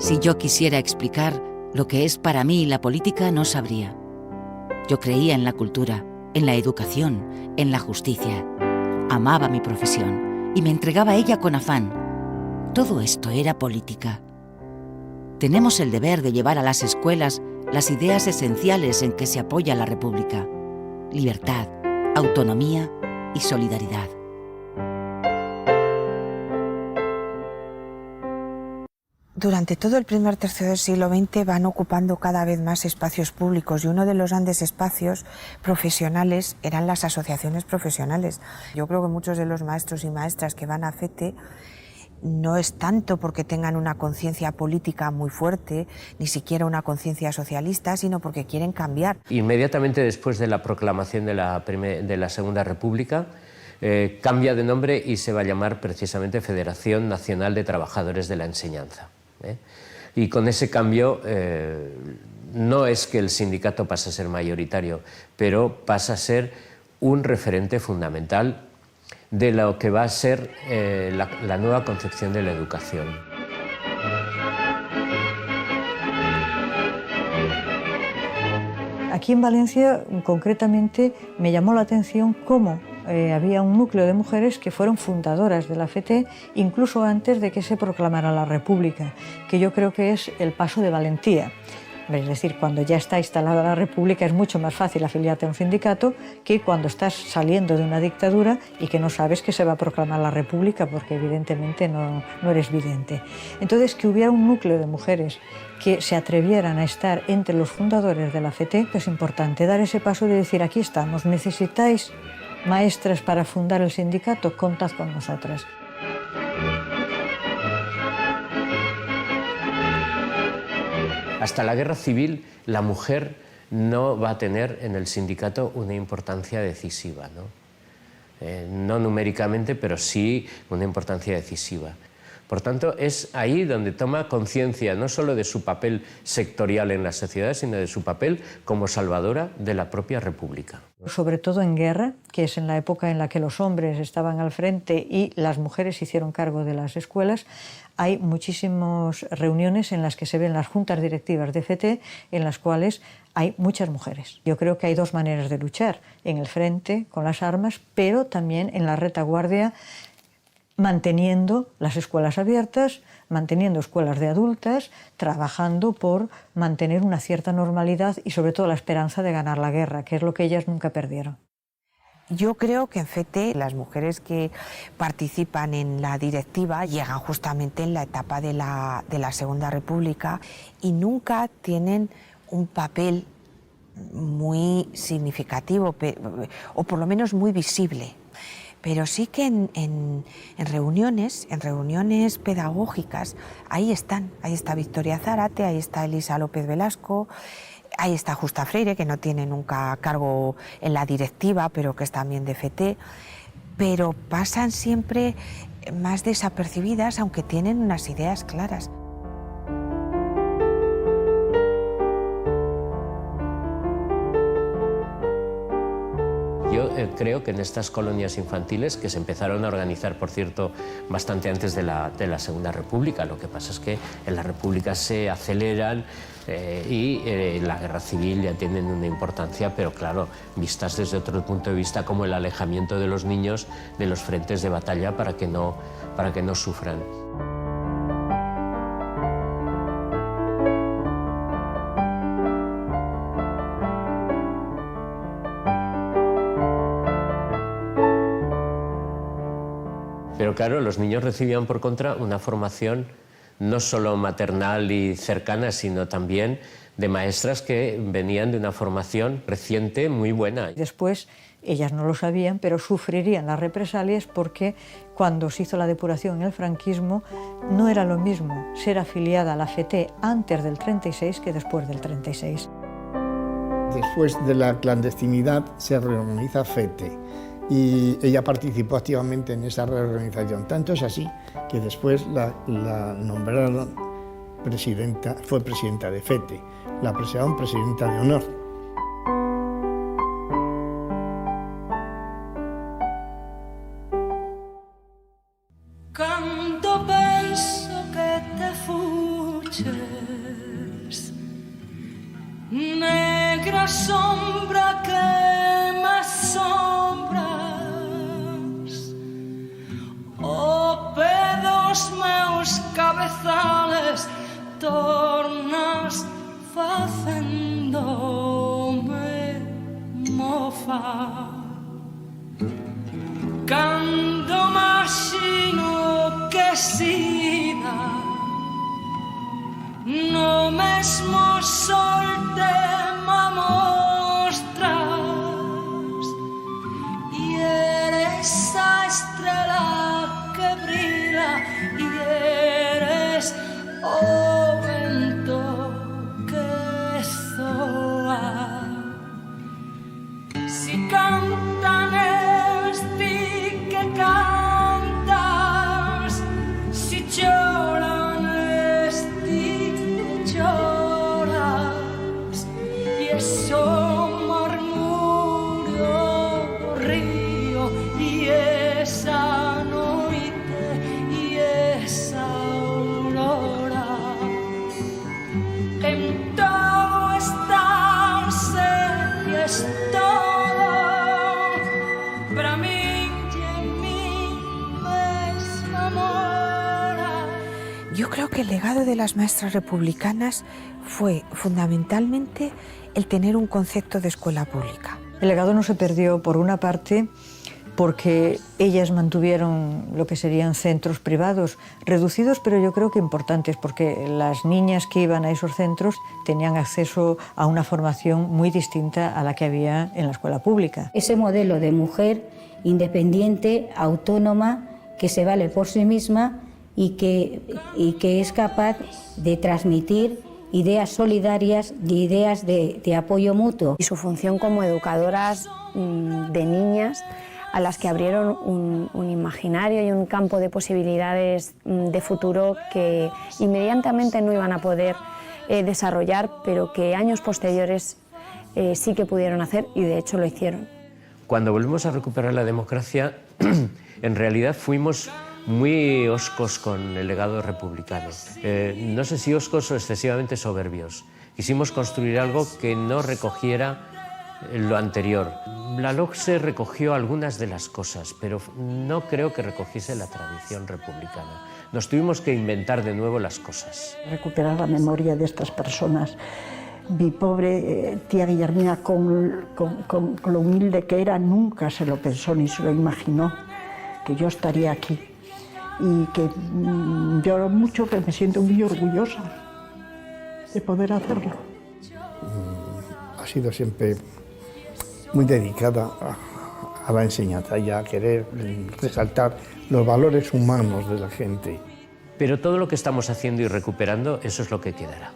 Si yo quisiera explicar lo que es para mí la política, no sabría. Yo creía en la cultura, en la educación, en la justicia. Amaba mi profesión y me entregaba a ella con afán. Todo esto era política. Tenemos el deber de llevar a las escuelas las ideas esenciales en que se apoya la República: libertad, autonomía y solidaridad. Durante todo el primer tercio del siglo XX van ocupando cada vez más espacios públicos, y uno de los grandes espacios profesionales eran las asociaciones profesionales. Yo creo que muchos de los maestros y maestras que van a FETE no es tanto porque tengan una conciencia política muy fuerte, ni siquiera una conciencia socialista, sino porque quieren cambiar. Inmediatamente después de la proclamación de la Segunda República, cambia de nombre y se va a llamar precisamente Federación Nacional de Trabajadores de la Enseñanza. Y con ese cambio no es que el sindicato pase a ser mayoritario, pero pasa a ser un referente fundamental de lo que va a ser la nueva concepción de la educación. Aquí en Valencia, concretamente, me llamó la atención cómo había un núcleo de mujeres que fueron fundadoras de la FETE incluso antes de que se proclamara la República, que yo creo que es el paso de valentía. Es decir, cuando ya está instalada la República es mucho más fácil afiliarte a un sindicato que cuando estás saliendo de una dictadura y que no sabes que se va a proclamar la República, porque evidentemente no eres vidente. Entonces, que hubiera un núcleo de mujeres que se atrevieran a estar entre los fundadores de la FETE, es importante dar ese paso de decir: aquí estamos, necesitáis maestras para fundar el sindicato, contad con nosotras. Hasta la guerra civil, la mujer no va a tener en el sindicato una importancia decisiva, no numéricamente, pero sí una importancia decisiva. Por tanto, es ahí donde toma conciencia no solo de su papel sectorial en la sociedad, sino de su papel como salvadora de la propia República. Sobre todo en guerra, que es en la época en la que los hombres estaban al frente y las mujeres se hicieron cargo de las escuelas, hay muchísimas reuniones en las que se ven las juntas directivas de FETE, en las cuales hay muchas mujeres. Yo creo que hay dos maneras de luchar: en el frente, con las armas, pero también en la retaguardia, manteniendo las escuelas abiertas, manteniendo escuelas de adultas, trabajando por mantener una cierta normalidad y sobre todo la esperanza de ganar la guerra, que es lo que ellas nunca perdieron. Yo creo que en FETE las mujeres que participan en la directiva llegan justamente en la etapa de la Segunda República y nunca tienen un papel muy significativo, o por lo menos muy visible. Pero sí que en reuniones pedagógicas, ahí está Victoria Zárate, ahí está Elisa López Velasco, ahí está Justa Freire, que no tiene nunca cargo en la directiva, pero que es también de FETE, pero pasan siempre más desapercibidas, aunque tienen unas ideas claras. Yo creo que en estas colonias infantiles, que se empezaron a organizar, por cierto, bastante antes de la Segunda República, lo que pasa es que en la República se aceleran y la guerra civil ya tienen una importancia, pero claro, vistas desde otro punto de vista, como el alejamiento de los niños de los frentes de batalla para que no sufran. Pero claro, los niños recibían por contra una formación no solo maternal y cercana, sino también de maestras que venían de una formación reciente muy buena. Después, ellas no lo sabían, pero sufrirían las represalias porque cuando se hizo la depuración en el franquismo no era lo mismo ser afiliada a la FETE antes del 36 que después del 36. Después de la clandestinidad se reorganiza FETE. Y ella participó activamente en esa reorganización. Tanto es así que después la nombraron presidenta, fue presidenta de FETE, la presentaron presidenta de honor. Canto penso que te fuche sombra que m'assombres, oh, pedos meus cabezales, tornas facendome mofa. Cando imagino que sida no mesmo sol te mostras y eres a estrela que brilla y eres o vento que soa. Si cantan esti que cantas, si lloran esti que lloras, y eso murmurio río y esa noite y esa aurora, en todo estarse y es todo para mí y en mí mesma mora. Yo creo que el legado de las maestras republicanas fue fundamentalmente el tener un concepto de escuela pública. El legado no se perdió, por una parte, porque ellas mantuvieron lo que serían centros privados, reducidos, pero yo creo que importantes, porque las niñas que iban a esos centros tenían acceso a una formación muy distinta a la que había en la escuela pública. Ese modelo de mujer independiente, autónoma, que se vale por sí misma y que es capaz de transmitir ideas solidarias y ideas de apoyo mutuo. Y su función como educadoras de niñas a las que abrieron un imaginario y un campo de posibilidades de futuro que inmediatamente no iban a poder desarrollar, pero que años posteriores sí que pudieron hacer y de hecho lo hicieron. Cuando volvimos a recuperar la democracia, en realidad fuimos muy hoscos con el legado republicano. No sé si hoscos o excesivamente soberbios. Quisimos construir algo que no recogiera lo anterior. La LOGSE recogió algunas de las cosas, pero no creo que recogiese la tradición republicana. Nos tuvimos que inventar de nuevo las cosas. Recuperar la memoria de estas personas. Mi pobre tía Guillermina, con lo humilde que era, nunca se lo pensó ni se lo imaginó que yo estaría aquí. Y que lloro mucho, pero me siento muy orgullosa de poder hacerlo. Ha sido siempre muy dedicada a la enseñanza y a querer resaltar los valores humanos de la gente. Pero todo lo que estamos haciendo y recuperando, eso es lo que quedará.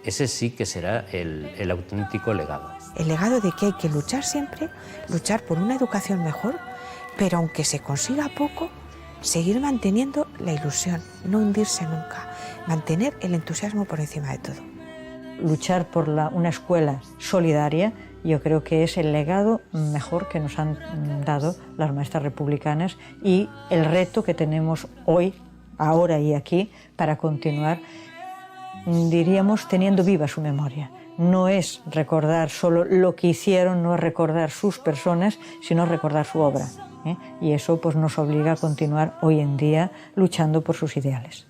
Ese sí que será el auténtico legado. El legado de que hay que luchar siempre, luchar por una educación mejor, pero aunque se consiga poco, seguir manteniendo la ilusión, no hundirse nunca, mantener el entusiasmo por encima de todo. Luchar por una escuela solidaria, yo creo que es el legado mejor que nos han dado las maestras republicanas y el reto que tenemos hoy, ahora y aquí, para continuar, diríamos, teniendo viva su memoria. No es recordar solo lo que hicieron, no es recordar sus personas, sino recordar su obra. Y eso pues, nos obliga a continuar hoy en día luchando por sus ideales.